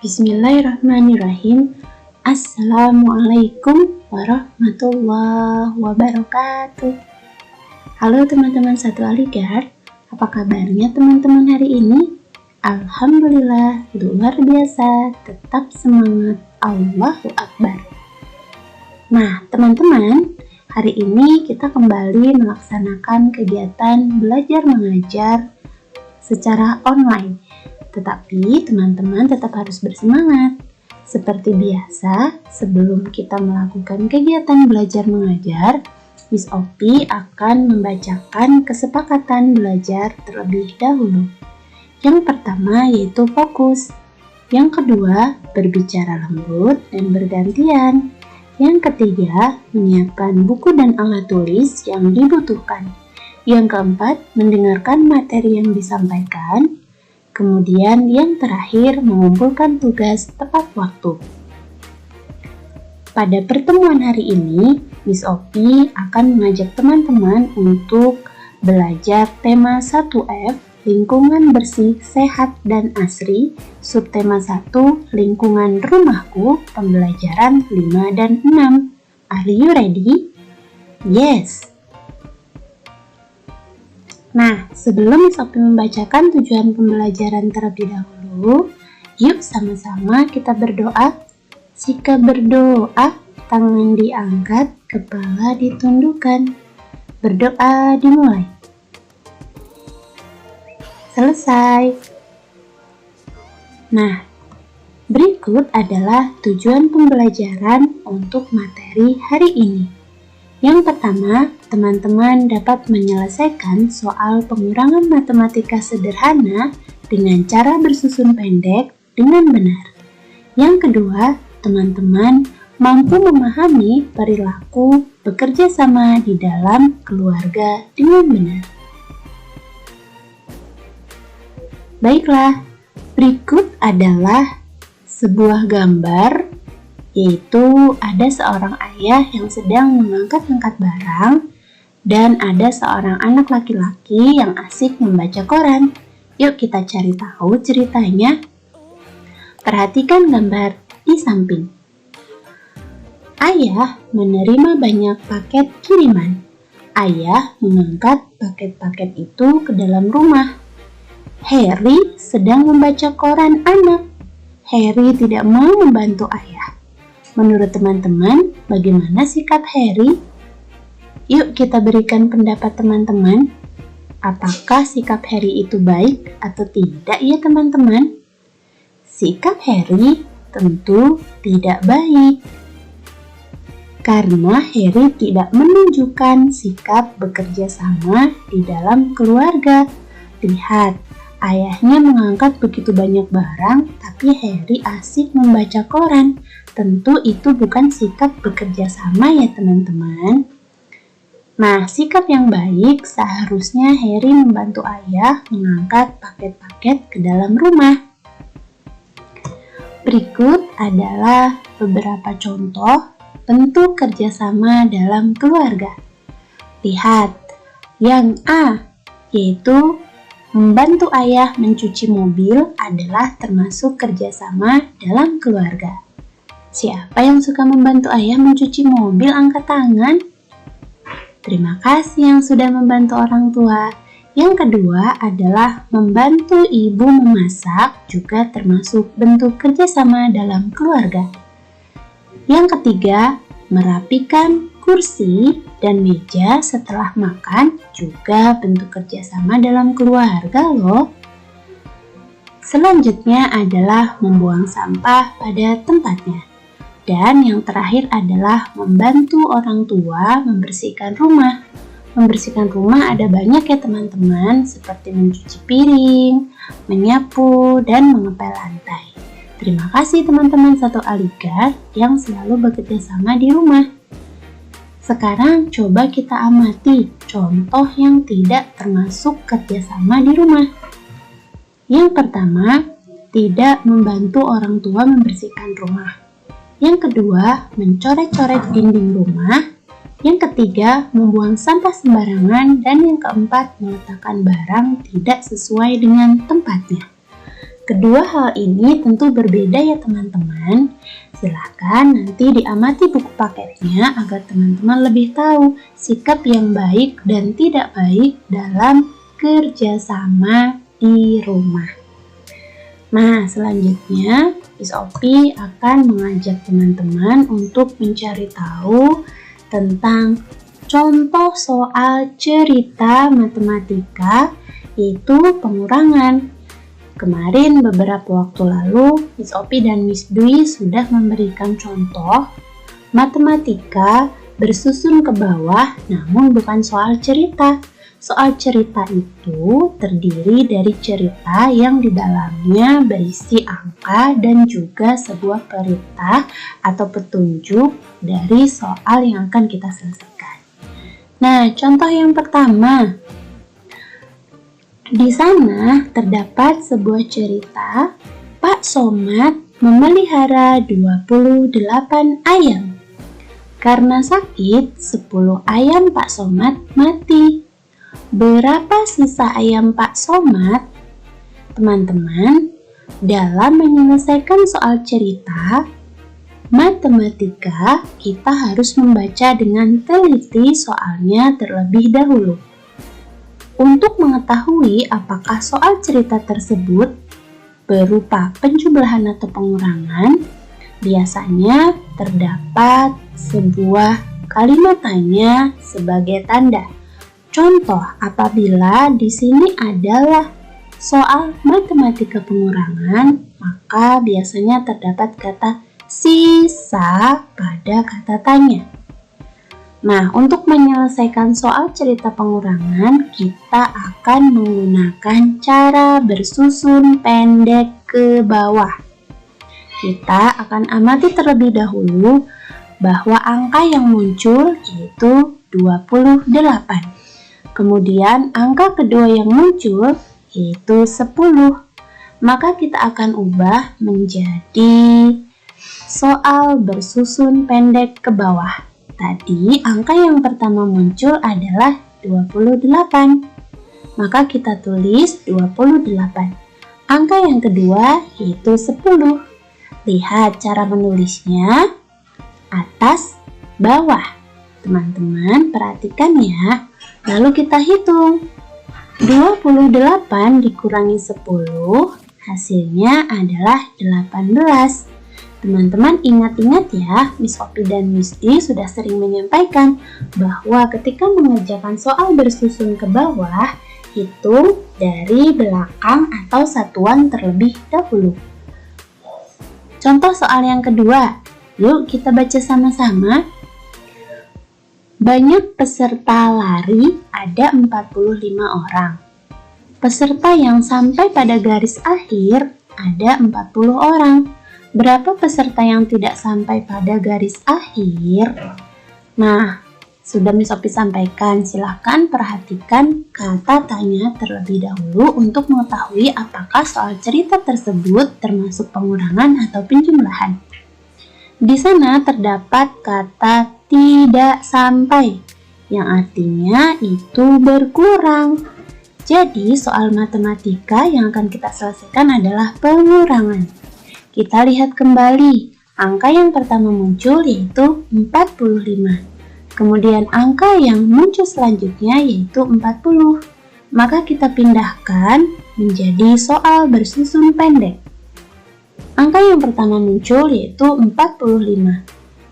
Bismillahirrahmanirrahim. Assalamualaikum warahmatullahi wabarakatuh. Halo teman-teman satu Aligar, apa kabarnya teman-teman hari ini? Alhamdulillah, luar biasa, tetap semangat, Allahu Akbar. Nah teman-teman, hari ini kita kembali melaksanakan kegiatan belajar mengajar secara online. Tetapi teman-teman tetap harus bersemangat. Seperti biasa, sebelum kita melakukan kegiatan belajar mengajar, Miss Opi akan membacakan kesepakatan belajar terlebih dahulu. Yang pertama yaitu fokus. Yang kedua, berbicara lembut dan bergantian. Yang ketiga, menyiapkan buku dan alat tulis yang dibutuhkan. Yang keempat, mendengarkan materi yang disampaikan. Kemudian yang terakhir, mengumpulkan tugas tepat waktu. Pada pertemuan hari ini, Miss Opi akan mengajak teman-teman untuk belajar tema 1F, lingkungan bersih, sehat, dan asri, subtema 1, lingkungan rumahku, pembelajaran 5 dan 6. Are you ready? Yes! Nah, sebelum Miss Opi membacakan tujuan pembelajaran terlebih dahulu, yuk sama-sama kita berdoa. Jika berdoa, tangan diangkat, kepala ditundukkan. Berdoa dimulai. Selesai. Nah, berikut adalah tujuan pembelajaran untuk materi hari ini. Yang pertama, teman-teman dapat menyelesaikan soal pengurangan matematika sederhana dengan cara bersusun pendek dengan benar. Yang kedua, teman-teman mampu memahami perilaku bekerja sama di dalam keluarga dengan benar. Baiklah, berikut adalah sebuah gambar, yaitu ada seorang ayah yang sedang mengangkat-angkat barang dan ada seorang anak laki-laki yang asik membaca koran. Yuk kita cari tahu ceritanya. Perhatikan gambar di samping. Ayah menerima banyak paket kiriman. Ayah mengangkat paket-paket itu ke dalam rumah. Harry sedang membaca koran anak. Harry tidak mau membantu ayah. Menurut teman-teman, bagaimana sikap Harry? Yuk kita berikan pendapat teman-teman. Apakah sikap Harry itu baik atau tidak ya teman-teman? Sikap Harry tentu tidak baik. Karena Harry tidak menunjukkan sikap bekerja sama di dalam keluarga. Lihat, ayahnya mengangkat begitu banyak barang, tapi Harry asik membaca koran. Tentu itu bukan sikap bekerja sama ya teman-teman. Nah, sikap yang baik seharusnya Harry membantu ayah mengangkat paket-paket ke dalam rumah. Berikut adalah beberapa contoh bentuk kerjasama dalam keluarga. Lihat, yang A, yaitu membantu ayah mencuci mobil adalah termasuk kerjasama dalam keluarga. Siapa yang suka membantu ayah mencuci mobil, angkat tangan. Terima kasih yang sudah membantu orang tua. Yang kedua adalah membantu ibu memasak, juga termasuk bentuk kerjasama dalam keluarga. Yang ketiga, merapikan kursi dan meja setelah makan, juga bentuk kerjasama dalam keluarga loh. Selanjutnya adalah membuang sampah pada tempatnya. Dan yang terakhir adalah membantu orang tua membersihkan rumah. Membersihkan rumah ada banyak ya teman-teman, seperti mencuci piring, menyapu, dan mengepel lantai. Terima kasih teman-teman satu Aligar yang selalu bekerja sama di rumah. Sekarang coba kita amati contoh yang tidak termasuk kerjasama di rumah. Yang pertama, tidak membantu orang tua membersihkan rumah. Yang kedua, mencoret-coret dinding rumah. Yang ketiga, membuang sampah sembarangan. Dan yang keempat, meletakkan barang tidak sesuai dengan tempatnya. Kedua hal ini tentu berbeda ya teman-teman. Silahkan nanti diamati buku paketnya agar teman-teman lebih tahu sikap yang baik dan tidak baik dalam kerjasama di rumah. Nah, selanjutnya Miss Opi akan mengajak teman-teman untuk mencari tahu tentang contoh soal cerita matematika, yaitu pengurangan. Kemarin beberapa waktu lalu, Miss Opi dan Miss Dwi sudah memberikan contoh matematika bersusun ke bawah, namun bukan soal cerita. Soal cerita itu terdiri dari cerita yang di dalamnya berisi angka dan juga sebuah perintah atau petunjuk dari soal yang akan kita selesaikan. Nah, contoh yang pertama. Di sana terdapat sebuah cerita, Pak Somad memelihara 28 ayam. Karena sakit, 10 ayam Pak Somad mati. Berapa sisa ayam Pak Somad? Teman-teman, dalam menyelesaikan soal cerita matematika, kita harus membaca dengan teliti soalnya terlebih dahulu. Untuk mengetahui apakah soal cerita tersebut berupa penjumlahan atau pengurangan, biasanya terdapat sebuah kalimat tanya sebagai tanda. Contoh, apabila di sini adalah soal matematika pengurangan, maka biasanya terdapat kata sisa pada kata tanya. Nah, untuk menyelesaikan soal cerita pengurangan, kita akan menggunakan cara bersusun pendek ke bawah. Kita akan amati terlebih dahulu bahwa angka yang muncul yaitu 28. Kemudian angka kedua yang muncul yaitu 10. Maka kita akan ubah menjadi soal bersusun pendek ke bawah. Tadi angka yang pertama muncul adalah 28. Maka kita tulis 28. Angka yang kedua yaitu 10. Lihat cara menulisnya, atas, bawah. Teman-teman perhatikan ya. Lalu kita hitung. 28 dikurangi 10, hasilnya adalah 18. Teman-teman ingat-ingat ya, Miss Opi dan Miss Di sudah sering menyampaikan bahwa ketika mengerjakan soal bersusun ke bawah, hitung dari belakang atau satuan terlebih dahulu. Contoh soal yang kedua, yuk kita baca sama-sama. Banyak peserta lari, ada 45 orang. Peserta yang sampai pada garis akhir, ada 40 orang. Berapa peserta yang tidak sampai pada garis akhir? Nah, sudah Miss Opi sampaikan, silahkan perhatikan kata tanya terlebih dahulu untuk mengetahui apakah soal cerita tersebut termasuk pengurangan atau penjumlahan. Di sana terdapat kata tidak sampai, yang artinya itu berkurang. Jadi, soal matematika yang akan kita selesaikan adalah pengurangan. Kita lihat kembali, angka yang pertama muncul yaitu 45. Kemudian angka yang muncul selanjutnya yaitu 40. Maka kita pindahkan menjadi soal bersusun pendek. Angka yang pertama muncul yaitu 45.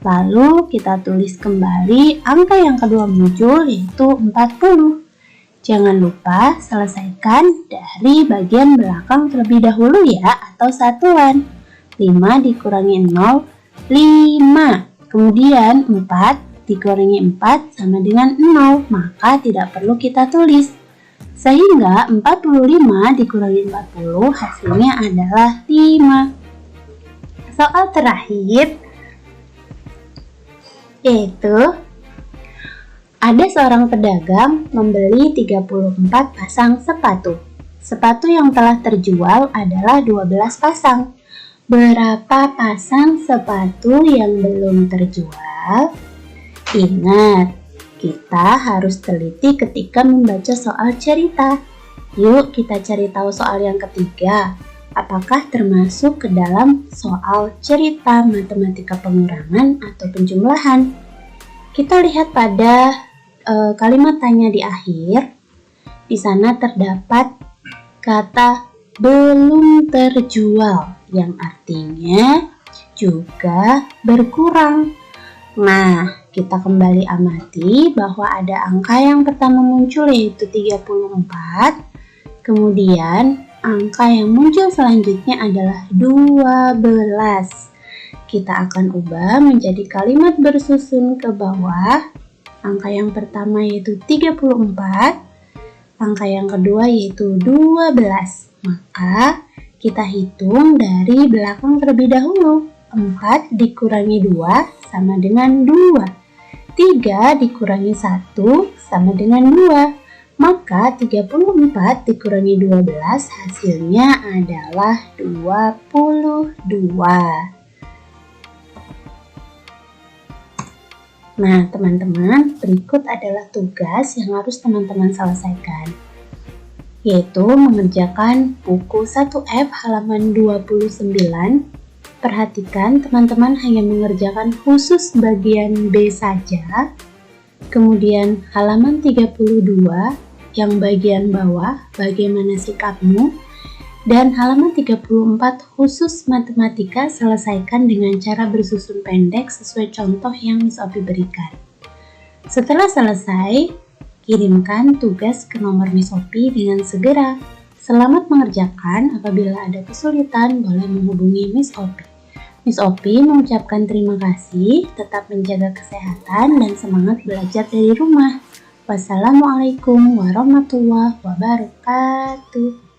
Lalu kita tulis kembali angka yang kedua muncul yaitu 40. Jangan lupa selesaikan dari bagian belakang terlebih dahulu ya, atau satuan. 5 dikurangi 0, 5. Kemudian 4 dikurangi 4 sama dengan 0, maka tidak perlu kita tulis. Sehingga 45 dikurangi 40 hasilnya adalah 5. Soal terakhir yaitu ada seorang pedagang membeli 34 pasang sepatu. Sepatu yang telah terjual adalah 12 pasang. Berapa pasang sepatu yang belum terjual? Ingat, kita harus teliti ketika membaca soal cerita. Yuk kita cari tahu soal yang ketiga. Apakah termasuk ke dalam soal cerita matematika pengurangan atau penjumlahan? Kita lihat pada kalimat tanya di akhir. Di sana terdapat kata belum terjual yang artinya juga berkurang. Nah, kita kembali amati bahwa ada angka yang pertama muncul yaitu 34. Kemudian angka yang muncul selanjutnya adalah 12. Kita akan ubah menjadi kalimat bersusun ke bawah. Angka yang pertama yaitu 34. Angka yang kedua yaitu 12. Maka kita hitung dari belakang terlebih dahulu. 4 dikurangi 2 sama dengan 2. 3 dikurangi 1 sama dengan 2. Maka 34 dikurangi 12 hasilnya adalah 22. Nah, teman-teman, berikut adalah tugas yang harus teman-teman selesaikan, yaitu mengerjakan buku 1F halaman 29. Perhatikan, teman-teman hanya mengerjakan khusus bagian B saja. Kemudian halaman 32, yang bagian bawah, bagaimana sikapmu. Dan halaman 34 khusus matematika selesaikan dengan cara bersusun pendek sesuai contoh yang Miss Opi berikan. Setelah selesai, kirimkan tugas ke nomor Miss Opi dengan segera. Selamat mengerjakan, apabila ada kesulitan boleh menghubungi Miss Opi. Miss Opi mengucapkan terima kasih, tetap menjaga kesehatan dan semangat belajar dari rumah. Wassalamualaikum warahmatullahi wabarakatuh.